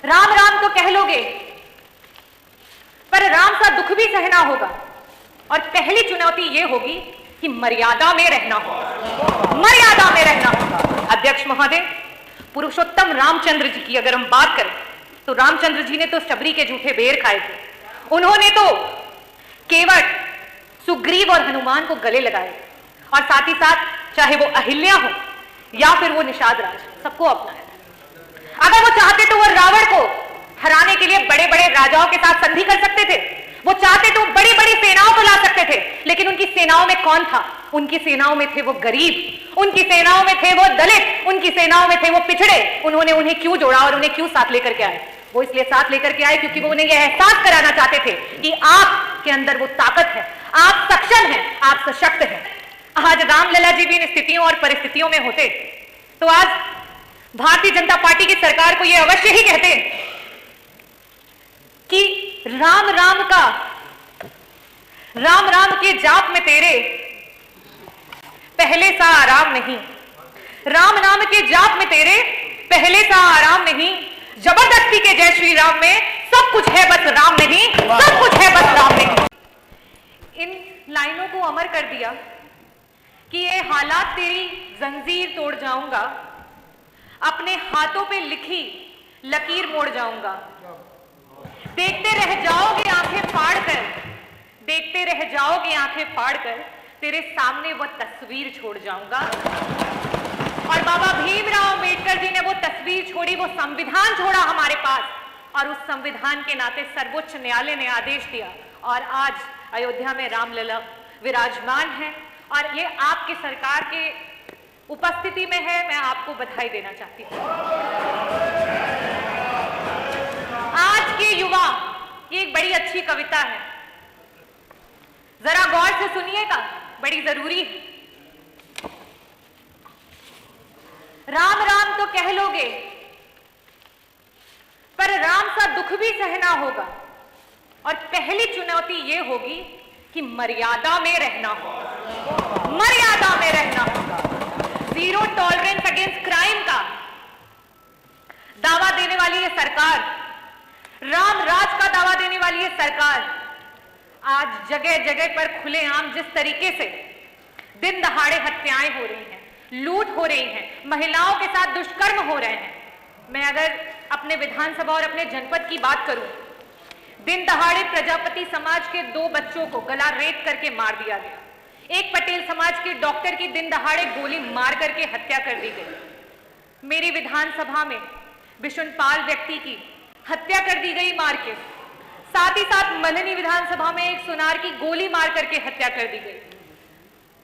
राम राम तो कह लोगे, पर राम सा दुख भी सहना होगा। और पहली चुनौती यह होगी कि मर्यादा में रहना होगा, मर्यादा में रहना होगा। अध्यक्ष महोदय, पुरुषोत्तम रामचंद्र जी की अगर हम बात करें तो रामचंद्र जी ने तो शबरी के झूठे बेर खाए थे। उन्होंने तो केवट, सुग्रीव और हनुमान को गले लगाए, और साथ ही साथ चाहे वो अहिल्या हो या फिर वो निषाद राज, सबको अपनाया। अगर वो चाहते तो वो रावण को हराने के लिए बड़े बड़े राजाओं के साथ संधि कर सकते थे, वो चाहते तो बड़ी बड़ी सेनाओं को ला सकते थे, लेकिन उनकी सेनाओं में कौन था? उनकी सेनाओं में थे वो गरीब, उनकी सेनाओं में थे वो दलित, उनकी सेनाओं में थे वो पिछड़े। उन्होंने उन्हें क्यों जोड़ा और उन्हें क्यों साथ लेकर के आए? वो इसलिए साथ लेकर के आए क्योंकि वो उन्हें यह एहसास कराना चाहते थे कि आपके अंदर वो ताकत है, आप सक्षम हैं, आप सशक्त हैं। आज रामलला जी भी इन स्थितियों और परिस्थितियों में होते तो आज भारतीय जनता पार्टी की सरकार को यह अवश्य ही कहते कि राम राम का, राम राम के जाप में तेरे पहले सा आराम नहीं, राम नाम के जाप में तेरे पहले सा आराम नहीं, जबरदस्ती के जय श्री राम में सब कुछ है बस राम नहीं, सब कुछ है बस राम नहीं। इन लाइनों को अमर कर दिया कि ये हालात तेरी जंजीर तोड़ जाऊंगा, अपने हाथों पे लिखी लकीर मोड़ जाऊंगा, देखते रह जाओगे आंखें फाड़ कर, देखते रह जाओगे आंखें फाड़ कर, तेरे सामने वो तस्वीर छोड़ जाऊंगा। और बाबा भीमराव अंबेडकर जी ने वो तस्वीर छोड़ी, वो संविधान छोड़ा हमारे पास, और उस संविधान के नाते सर्वोच्च न्यायालय ने आदेश दिया और आज अयोध्या में रामलला विराजमान है और ये आपकी सरकार के उपस्थिति में है। मैं आपको बधाई देना चाहती हूँ। आज के युवा, ये एक बड़ी अच्छी कविता है, जरा गौर से सुनिएगा, बड़ी जरूरी है। राम राम तो कह लोगे, पर राम सा दुख भी सहना होगा। और पहली चुनौती यह होगी कि मर्यादा में रहना होगा, मर्यादा में रहना होगा। जीरो टॉलरेंस अगेंस्ट क्राइम का दावा देने वाली ये सरकार, राम राज का दावा देने वाली ये सरकार आज जगह जगह पर खुलेआम जिस तरीके से दिन दहाड़े हत्याएं हो रही हैं, लूट हो रही है, महिलाओं के साथ दुष्कर्म हो रहे हैं। मैं अगर अपने विधानसभा और अपने जनपद की बात करूं, दिन दहाड़े प्रजापति समाज के 2 बच्चों को गला रेत करके मार दिया गया, एक पटेल समाज के डॉक्टर की दिन दहाड़े गोली मार करके हत्या कर दी गई, मेरी विधानसभा में बिशुनपाल व्यक्ति की हत्या कर दी गई मार के, साथ ही साथ मल्हनी विधानसभा में एक सुनार की गोली मार करके हत्या कर दी गई।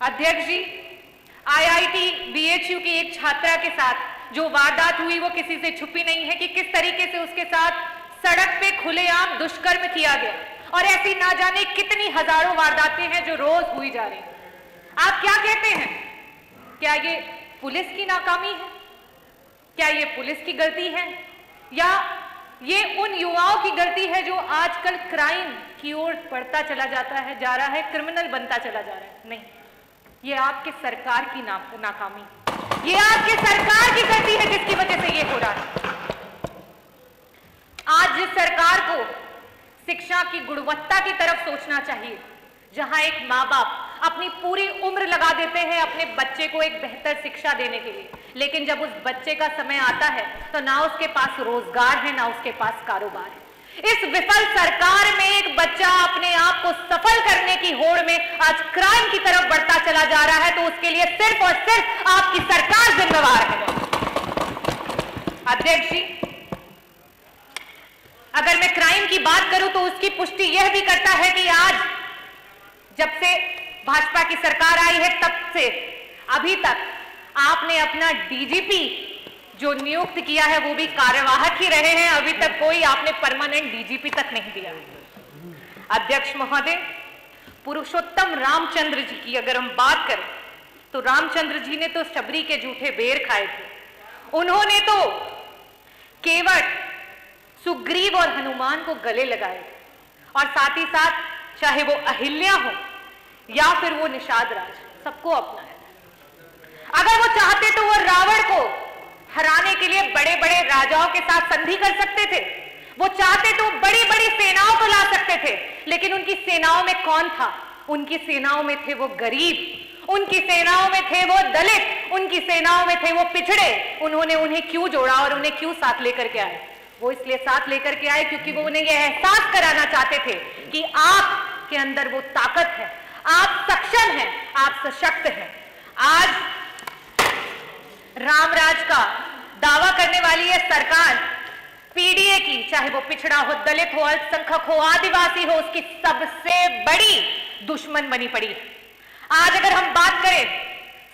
अध्यक्ष जी, आईआईटी बीएचयू की एक छात्रा के साथ जो वारदात हुई वो किसी से छुपी नहीं है कि किस तरीके से उसके साथ सड़क पे खुलेआम दुष्कर्म किया गया, और ऐसी ना जाने कितनी हजारों वारदातें हैं जो रोज हुई जा रही हैं। आप क्या कहते हैं? क्या ये पुलिस की नाकामी है? क्या ये पुलिस की गलती है, या ये उन युवाओं की गलती है जो आजकल क्राइम की ओर बढ़ता चला जाता है, जा रहा है, क्रिमिनल बनता चला जा रहा है? नहीं, ये आपके सरकार की नाकामी, ये आपकी सरकार की गलती है जिसकी वजह से ये हो रहा है। आज जिस सरकार को शिक्षा की गुणवत्ता की तरफ सोचना चाहिए, जहां एक माँ बाप अपनी पूरी उम्र लगा देते हैं अपने बच्चे को एक बेहतर शिक्षा देने के लिए, लेकिन जब उस बच्चे का समय आता है तो ना उसके पास रोजगार है, ना उसके पास कारोबार है। इस विफल सरकार में एक बच्चा अपने आप को सफल करने की होड़ में आज क्राइम की तरफ बढ़ता चला जा रहा है, तो उसके लिए सिर्फ और सिर्फ आपकी सरकार जिम्मेवार है। अध्यक्ष जी, अगर मैं क्राइम की बात करूं तो उसकी पुष्टि यह भी करता है कि आज जब से भाजपा की सरकार आई है तब से अभी तक आपने अपना डीजीपी जो नियुक्त किया है वो भी कार्यवाहक ही रहे हैं, अभी तक कोई आपने परमानेंट डीजीपी तक नहीं दिया। अध्यक्ष महोदय, पुरुषोत्तम रामचंद्र जी की अगर हम बात करें तो रामचंद्र जी ने तो शबरी के झूठे बेर खाए थे। उन्होंने तो केवट, सुग्रीव और हनुमान को गले लगाए थे, और साथ ही साथ चाहे वो अहिल्या हो या फिर वो निषाद राज, सबको अपनाया। अगर वो चाहते तो वो रावण को हराने के लिए बड़े बड़े राजाओं के साथ संधि कर सकते थे, वो चाहते तो बड़ी बड़ी सेनाओं को ला सकते थे, लेकिन उनकी सेनाओं में कौन था? उनकी सेनाओं में थे वो गरीब, उनकी सेनाओं में थे वो दलित, उनकी सेनाओं में थे वो पिछड़े। उन्होंने उन्हें क्यों जोड़ा और उन्हें क्यों साथ लेकर के आए? वो इसलिए साथ लेकर के आए क्योंकि वो उन्हें यह एहसास कराना चाहते थे कि आपके अंदर वो ताकत है, आप सक्षम हैं, आप सशक्त हैं। आज रामराज का दावा करने वाली है सरकार पीडीए की, चाहे वो पिछड़ा हो, दलित हो, अल्पसंख्यक हो, आदिवासी हो, उसकी सबसे बड़ी दुश्मन बनी पड़ी है। आज अगर हम बात करें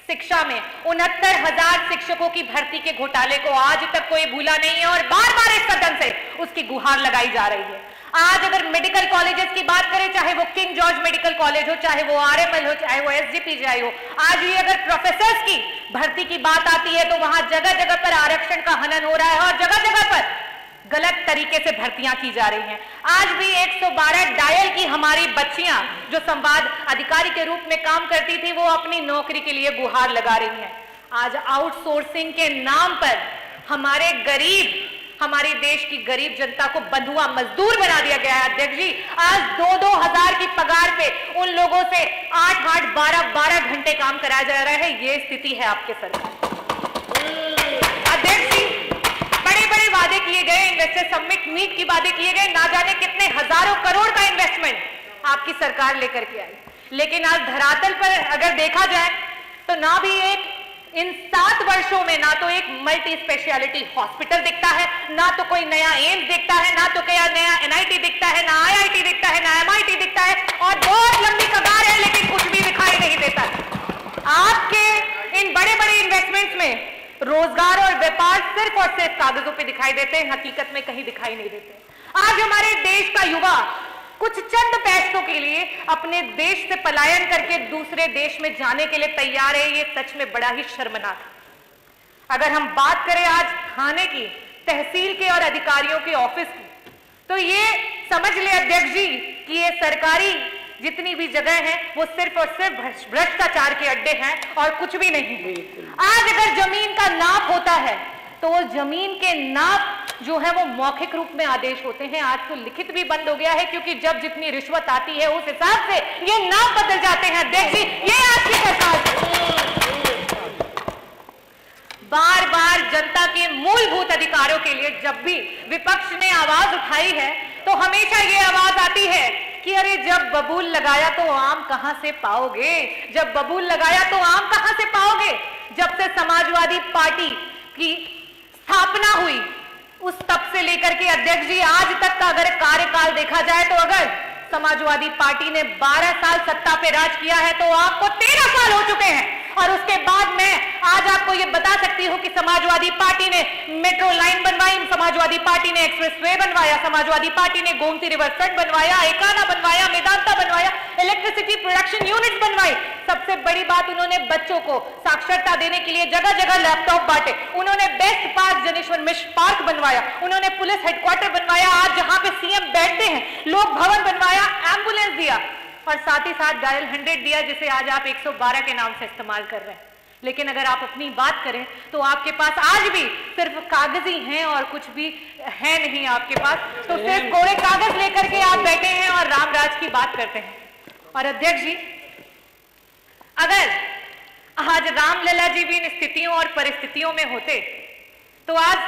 शिक्षा में, 69,000 शिक्षकों की भर्ती के घोटाले को आज तक कोई भूला नहीं है और बार बार इस सदन से उसकी गुहार लगाई जा रही है। आज अगर मेडिकल कॉलेजेस की बात करें, चाहे वो किंग जॉर्ज मेडिकल कॉलेज हो, चाहे वो आरएमएल हो, चाहे वो एसजीपीजीआई हो, आज भी अगर प्रोफेसर्स की भर्ती की बात आती है तो वहां जगह जगह पर आरक्षण का हनन हो रहा है और जगह जगह पर गलत तरीके से भर्तियां की जा रही हैं। आज भी 112 डायल की हमारी बच्चियां जो संवाद अधिकारी के रूप में काम करती थी, वो अपनी नौकरी के लिए गुहार लगा रही हैं। आज आउटसोर्सिंग के नाम पर हमारे गरीब, हमारे देश की गरीब जनता को बंधुआ मजदूर बना दिया गया है। अध्यक्ष जी, आज 2-2 हजार की पगार पे उन लोगों से 8-8, 12-12 घंटे काम कराया जा रहा है। ये स्थिति है आपके सरकार। अध्यक्ष जी, बड़े वादे किए गए, इन्वेस्टर समिट मीट की वादे किए गए, ना जाने कितने हजारों करोड़ का इन्वेस्टमेंट आपकी सरकार लेकर के आई, लेकिन आज धरातल पर अगर देखा जाए तो ना भी एक इन 7 वर्षों में ना तो एक मल्टी स्पेशलिटी हॉस्पिटल दिखता है, ना तो कोई नया एम्स दिखता है, ना तो कोई नया एनआईटी दिखता है, ना आईआईटी दिखता है, ना एमआईटी दिखता है, और बहुत लंबी कगार है लेकिन कुछ भी दिखाई नहीं देता है। आपके इन बड़े बड़े इन्वेस्टमेंट्स में रोजगार और व्यापार सिर्फ और सिर्फ कागजों पे दिखाई देते हैं, हकीकत में कहीं दिखाई नहीं देते। आज हमारे देश का युवा कुछ चंद पैसों के लिए अपने देश से पलायन करके दूसरे देश में जाने के लिए तैयार है। ये सच में बड़ा ही शर्मनाक है। अगर हम बात करें आज थाने की, तहसील के और अधिकारियों के ऑफिस की, तो ये समझ ले अध्यक्ष जी कि ये सरकारी जितनी भी जगह है वो सिर्फ और सिर्फ भ्रष्टाचार के अड्डे हैं और कुछ भी नहीं। आज अगर जमीन का नाप होता है तो वो जमीन के नाप जो है वो मौखिक रूप में आदेश होते हैं। आज तो लिखित भी बंद हो गया है, क्योंकि जब जितनी रिश्वत आती है उस हिसाब से ये नाप बदल जाते हैं। अध्यक्ष जी, ये आज की सरकार बार बार जनता के मूलभूत अधिकारों के लिए जब भी विपक्ष ने आवाज उठाई है तो हमेशा ये आवाज आती है कि अरे जब बबूल लगाया तो आम कहां से पाओगे, जब बबूल लगाया तो आम कहां से पाओगे। जब से समाजवादी पार्टी की स्थापना हुई उस तब से लेकर के अध्यक्ष जी आज तक का अगर कार्यकाल देखा जाए तो अगर समाजवादी पार्टी ने 12 साल सत्ता पे राज किया है तो आपको 13 साल हो चुके हैं। और उसके बाद मैं आज आपको ये बता सकती हूं कि समाजवादी पार्टी ने मेट्रो लाइन बनवाई, समाजवादी पार्टी ने एक्सप्रेसवे बनवाया, समाजवादी पार्टी ने गोमती रिवर फ्रंट बनवाया, एकाना बनवाया, मेदांता बनवाया, इलेक्ट्रिसिटी प्रोडक्शन यूनिट बनवाई। सबसे बड़ी बात, उन्होंने बच्चों को साक्षरता देने के लिए जगह जगह लैपटॉप बांटे, उन्होंने best park Janeshwar Mishra park बनवाया, उन्होंने पुलिस हेडक्वार्टर बनवाया, आज जहां पे सीएम बैठते हैं, लोक भवन बनवाया, एम्बुलेंस दिया और साथ ही साथ डायल 100 दिया, जिसे आज आप 112 के नाम से इस्तेमाल कर रहे हैं। लेकिन अगर आप अपनी बात करें तो आपके पास आज भी सिर्फ कागजी हैं और कुछ भी है नहीं आपके पास। तो सिर्फ कोरे कागज लेकर के आप बैठे हैं और रामराज की बात करते हैं। और अध्यक्ष जी, अगर आज रामलला जी भी इन स्थितियों और परिस्थितियों में होते तो आज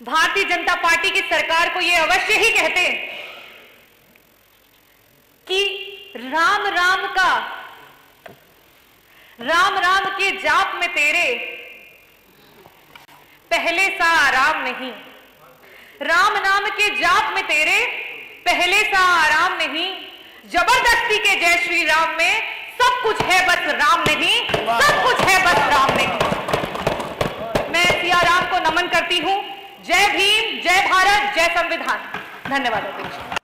भारतीय जनता पार्टी की सरकार को यह अवश्य ही कहते कि राम राम का, राम राम के जाप में तेरे पहले सा आराम नहीं, राम नाम के जाप में तेरे पहले सा आराम नहीं, जबरदस्ती के जय श्री राम में सब कुछ है बस राम नहीं, सब कुछ है बस राम नहीं। मैं सिया राम को नमन करती हूं। जय भीम, जय भारत, जय संविधान। धन्यवाद अध्यक्ष।